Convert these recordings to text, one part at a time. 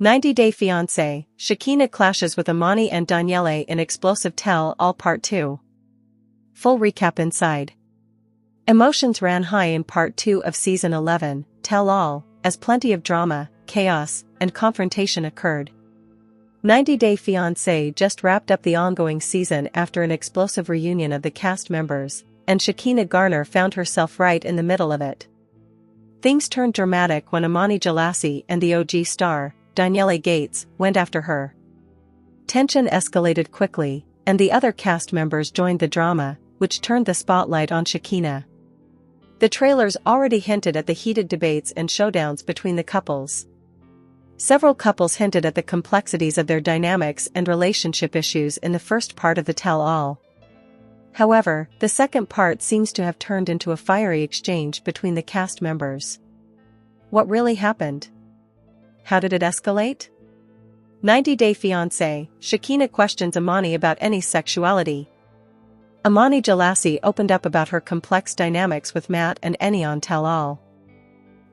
90-Day Fiance, Shekinah clashes with Imani and Daniele in explosive tell-all Part 2. Full recap inside. Emotions ran high in Part 2 of Season 11, Tell-All, as plenty of drama, chaos, and confrontation occurred. 90-Day Fiancé just wrapped up the ongoing season after an explosive reunion of the cast members, and Shekinah Garner found herself right in the middle of it. Things turned dramatic when Imani Jalassi and the OG star, Daniele Gates, went after her. Tension escalated quickly, and the other cast members joined the drama, which turned the spotlight on Shekinah. The trailers already hinted at the heated debates and showdowns between the couples. Several couples hinted at the complexities of their dynamics and relationship issues in the first part of the tell-all. However, the second part seems to have turned into a fiery exchange between the cast members. What really happened? How did it escalate? 90-Day Fiancé, Shekinah questions Imani about any sexuality. Imani Jalassi opened up about her complex dynamics with Matt and Eni on Tell-All.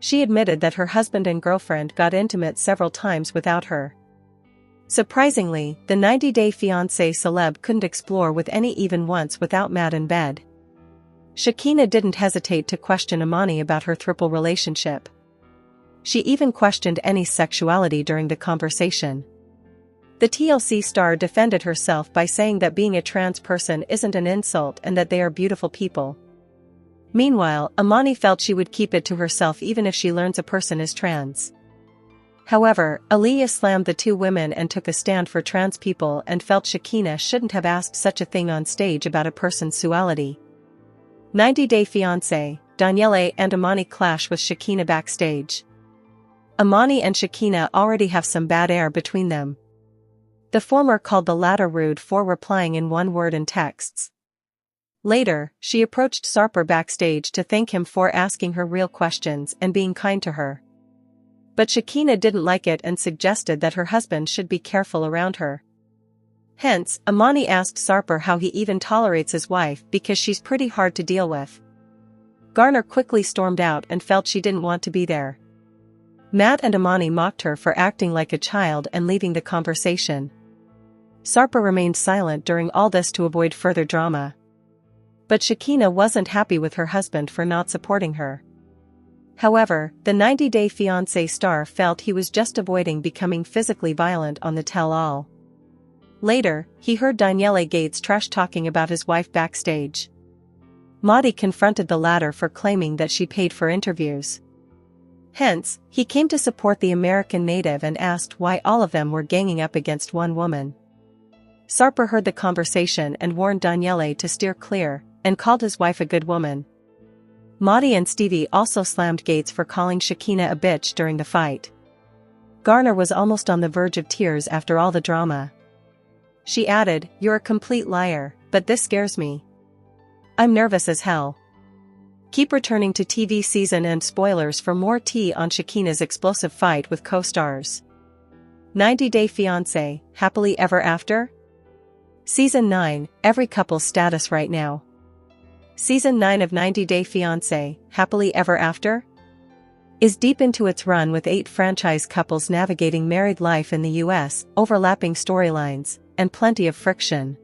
She admitted that her husband and girlfriend got intimate several times without her. Surprisingly, the 90-Day Fiancé celeb couldn't explore with Eni even once without Matt in bed. Shekinah didn't hesitate to question Imani about her throuple relationship. She even questioned Eni's sexuality during the conversation. The TLC star defended herself by saying that being a trans person isn't an insult and that they are beautiful people. Meanwhile, Imani felt she would keep it to herself even if she learns a person is trans. However, Aaliyah slammed the two women and took a stand for trans people and felt Shekinah shouldn't have asked such a thing on stage about a person's sexuality. 90-Day Fiancé, Daniele and Imani clash with Shekinah backstage. Imani and Shekinah already have some bad air between them. The former called the latter rude for replying in one word in texts. Later, she approached Sarper backstage to thank him for asking her real questions and being kind to her. But Shekinah didn't like it and suggested that her husband should be careful around her. Hence, Imani asked Sarper how he even tolerates his wife because she's pretty hard to deal with. Garner quickly stormed out and felt she didn't want to be there. Matt and Imani mocked her for acting like a child and leaving the conversation. Sarper remained silent during all this to avoid further drama. But Shekinah wasn't happy with her husband for not supporting her. However, the 90-Day Fiancé star felt he was just avoiding becoming physically violent on the tell-all. Later, he heard Daniele Gates trash-talking about his wife backstage. Maudie confronted the latter for claiming that she paid for interviews. Hence, he came to support the American native and asked why all of them were ganging up against one woman. Sarper heard the conversation and warned Daniele to steer clear, and called his wife a good woman. Maudie and Stevie also slammed Gates for calling Shekinah a bitch during the fight. Garner was almost on the verge of tears after all the drama. She added, "You're a complete liar, but this scares me. I'm nervous as hell." Keep returning to TV season and spoilers for more tea on Shekinah's explosive fight with co-stars. 90-Day Fiancé, Happily Ever After? Season 9, every couple's status right now. Season 9 of 90-Day Fiancé, Happily Ever After? Is deep into its run with 8 franchise couples navigating married life in the US, overlapping storylines, and plenty of friction.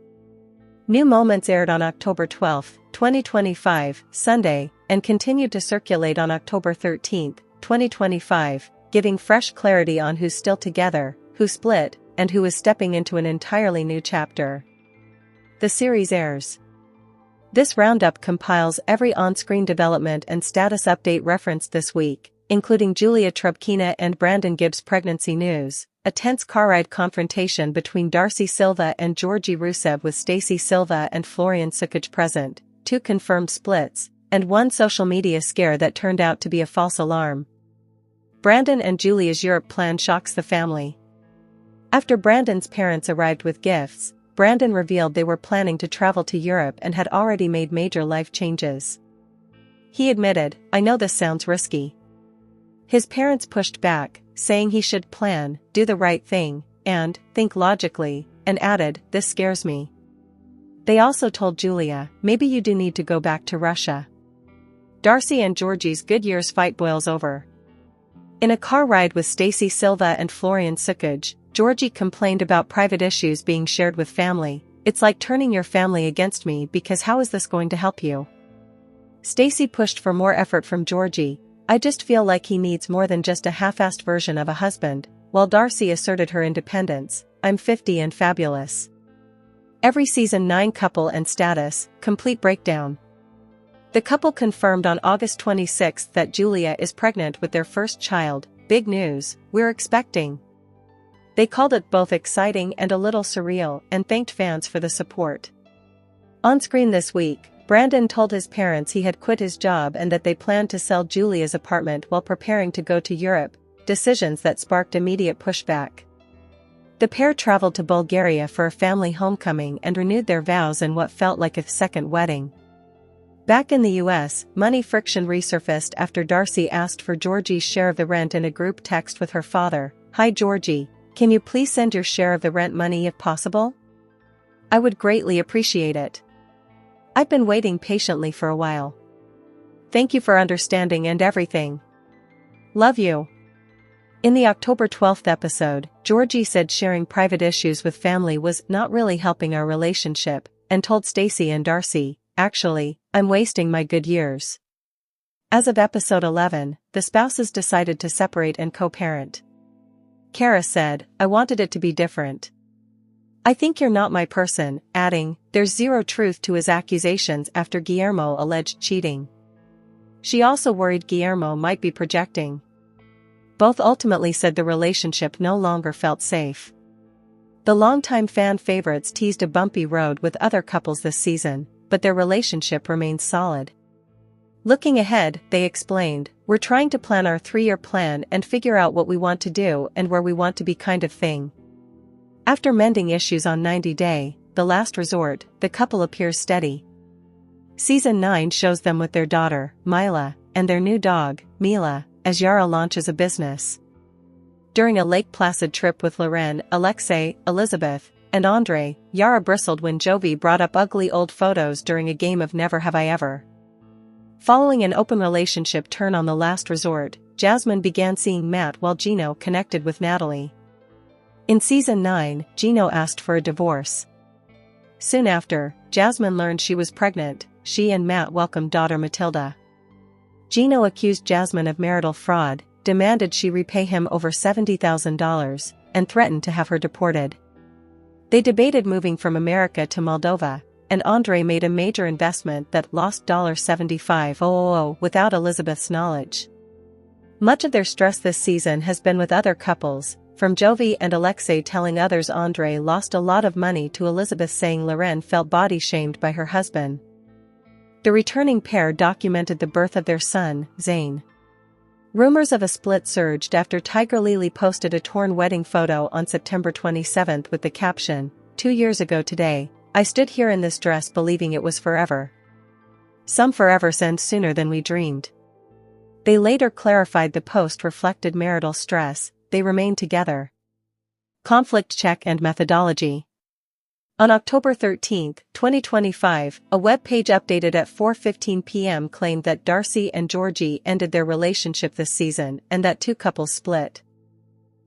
New moments aired on October 12, 2025, Sunday, and continued to circulate on October 13, 2025, giving fresh clarity on who's still together, who split, and who is stepping into an entirely new chapter. The series airs. This roundup compiles every on-screen development and status update referenced this week, including Julia Trubkina and Brandon Gibbs' pregnancy news, a tense car ride confrontation between Darcy Silva and Georgie Rusev with Stacey Silva and Florian Sukic present, 2 confirmed splits, and 1 social media scare that turned out to be a false alarm. Brandon and Julia's Europe plan shocks the family. After Brandon's parents arrived with gifts, Brandon revealed they were planning to travel to Europe and had already made major life changes. He admitted, "I know this sounds risky." His parents pushed back, saying he should plan, do the right thing, and think logically, and added, "This scares me." They also told Julia, "Maybe you do need to go back to Russia." Darcy and Georgie's good years fight boils over. In a car ride with Stacey Silva and Florian Sukuj, Georgie complained about private issues being shared with family. "It's like turning your family against me because how is this going to help you?" Stacey pushed for more effort from Georgie. "I just feel like he needs more than just a half-assed version of a husband," while Darcy asserted her independence. "I'm 50 and fabulous." Every season 9 couple and status, complete breakdown. The couple confirmed on August 26 that Julia is pregnant with their first child. "Big news, we're expecting." They called it both exciting and a little surreal and thanked fans for the support. On screen this week, Brandon told his parents he had quit his job and that they planned to sell Julia's apartment while preparing to go to Europe, decisions that sparked immediate pushback. The pair traveled to Bulgaria for a family homecoming and renewed their vows in what felt like a second wedding. Back in the US, money friction resurfaced after Darcy asked for Georgie's share of the rent in a group text with her father. "Hi Georgie, can you please send your share of the rent money if possible? I would greatly appreciate it. I've been waiting patiently for a while. Thank you for understanding and everything. Love you." In the October 12 episode, Georgie said sharing private issues with family was not really helping our relationship, and told Stacey and Darcy, "Actually, I'm wasting my good years." As of episode 11, the spouses decided to separate and co-parent. Cara said, "I wanted it to be different. I think you're not my person," adding, "There's zero truth to his accusations after Guillermo alleged cheating." She also worried Guillermo might be projecting. Both ultimately said the relationship no longer felt safe. The longtime fan favorites teased a bumpy road with other couples this season, but their relationship remains solid. Looking ahead, they explained, "We're trying to plan our 3-year plan and figure out what we want to do and where we want to be kind of thing." After mending issues on 90 Day, The Last Resort, the couple appears steady. Season 9 shows them with their daughter, Mila, and their new dog, Mila, as Yara launches a business. During a Lake Placid trip with Loren, Alexei, Elizabeth, and Andre, Yara bristled when Jovi brought up ugly old photos during a game of Never Have I Ever. Following an open relationship turn on The Last Resort, Jasmine began seeing Matt while Gino connected with Natalie. In Season 9, Gino asked for a divorce. Soon after, Jasmine learned she was pregnant. She and Matt welcomed daughter Matilda. Gino accused Jasmine of marital fraud, demanded she repay him over $70,000, and threatened to have her deported. They debated moving from America to Moldova, and Andre made a major investment that lost $75,000 without Elizabeth's knowledge. Much of their stress this season has been with other couples, from Jovi and Alexei telling others Andre lost a lot of money to Elizabeth saying Loren felt body shamed by her husband. The returning pair documented the birth of their son, Zayn. Rumors of a split surged after Tiger Lily posted a torn wedding photo on September 27 with the caption, "2 years ago today, I stood here in this dress believing it was forever. Some forevers end sooner than we dreamed." They later clarified the post reflected marital stress. They remained together. Conflict check and methodology. On October 13, 2025, a web page updated at 4:15 p.m. claimed that Darcy and Georgie ended their relationship this season and that 2 couples split.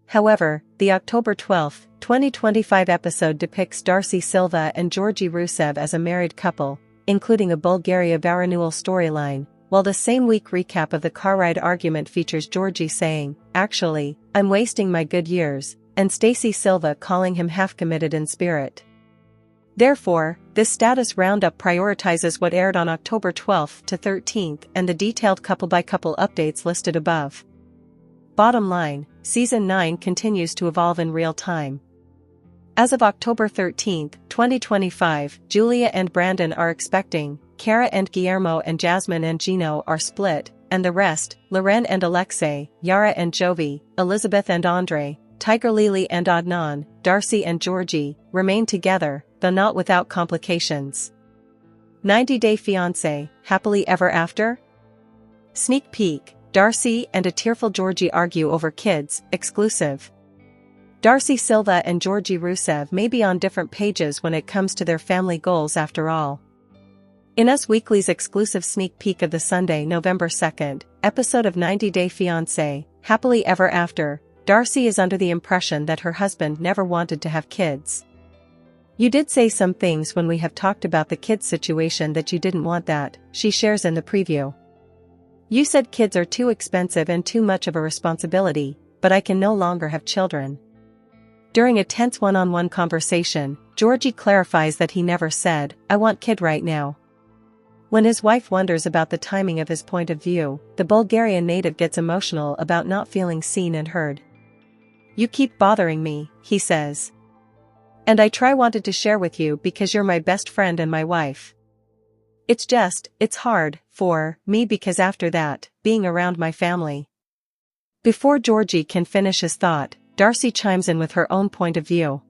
However, the October 12, 2025 episode depicts Darcy Silva and Georgie Rusev as a married couple, including a Bulgaria vow renewal storyline, while the same week recap of the car ride argument features Georgie saying, "Actually, I'm wasting my good years," and Stacey Silva calling him half-committed in spirit. Therefore, this status roundup prioritizes what aired on October 12 to 13 and the detailed couple-by-couple updates listed above. Bottom line, Season 9 continues to evolve in real time. As of October 13, 2025, Julia and Brandon are expecting, Cara and Guillermo and Jasmine and Gino are split, and the rest, Loren and Alexei, Yara and Jovi, Elizabeth and Andre, Tiger Lily and Adnan, Darcy and Georgie, remain together, though not without complications. 90 Day Fiance, Happily Ever After? Sneak peek, Darcy and a tearful Georgie argue over kids, exclusive. Darcy Silva and Georgie Rusev may be on different pages when it comes to their family goals after all. In Us Weekly's exclusive sneak peek of the Sunday, November 2nd, episode of 90 Day Fiancé, happily ever after, Darcy is under the impression that her husband never wanted to have kids. You did say some things when we have talked about the kids situation that you didn't want that, she shares in the preview. You said kids are too expensive and too much of a responsibility, but I can no longer have children. During a tense one-on-one conversation, Georgie clarifies that he never said, I want kid right now. When his wife wonders about the timing of his point of view, the Bulgarian native gets emotional about not feeling seen and heard. You keep bothering me, he says. And I wanted to share with you because you're my best friend and my wife. It's hard for me because after that, being around my family. Before Georgie can finish his thought, Darcy chimes in with her own point of view.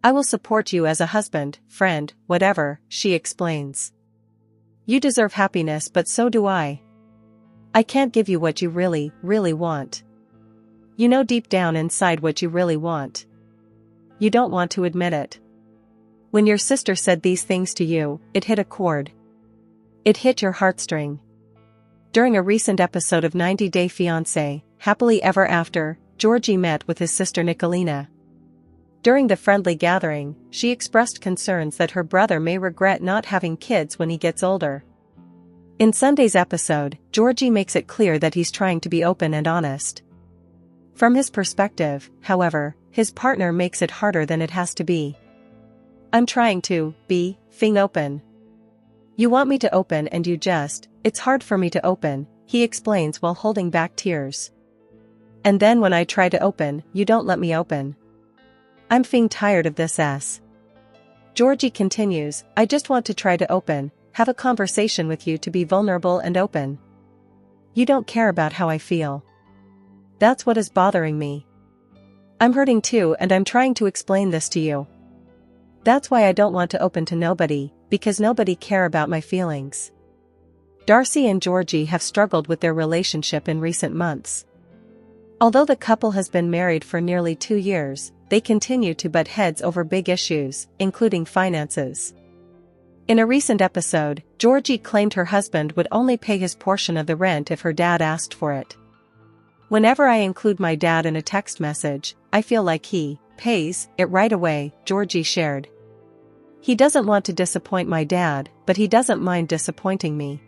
I will support you as a husband, friend, whatever, she explains. You deserve happiness, but so do I. I can't give you what you really, really want. You know deep down inside what you really want. You don't want to admit it. When your sister said these things to you, it hit a chord. It hit your heartstring. During a recent episode of 90 Day Fiance, Happily Ever After, Georgie met with his sister Nicolina. During the friendly gathering, she expressed concerns that her brother may regret not having kids when he gets older. In Sunday's episode, Georgie makes it clear that he's trying to be open and honest. From his perspective, however, his partner makes it harder than it has to be. I'm trying to be open. You want me to open and it's hard for me to open, he explains while holding back tears. And then when I try to open, you don't let me open. I'm tired of this ass. Georgie continues, I just want to try to open, have a conversation with you to be vulnerable and open. You don't care about how I feel. That's what is bothering me. I'm hurting too and I'm trying to explain this to you. That's why I don't want to open to nobody, because nobody care about my feelings. Darcy and Georgie have struggled with their relationship in recent months. Although the couple has been married for nearly 2 years, they continue to butt heads over big issues, including finances. In a recent episode, Georgie claimed her husband would only pay his portion of the rent if her dad asked for it. Whenever I include my dad in a text message, I feel like he pays it right away, Georgie shared. He doesn't want to disappoint my dad, but he doesn't mind disappointing me.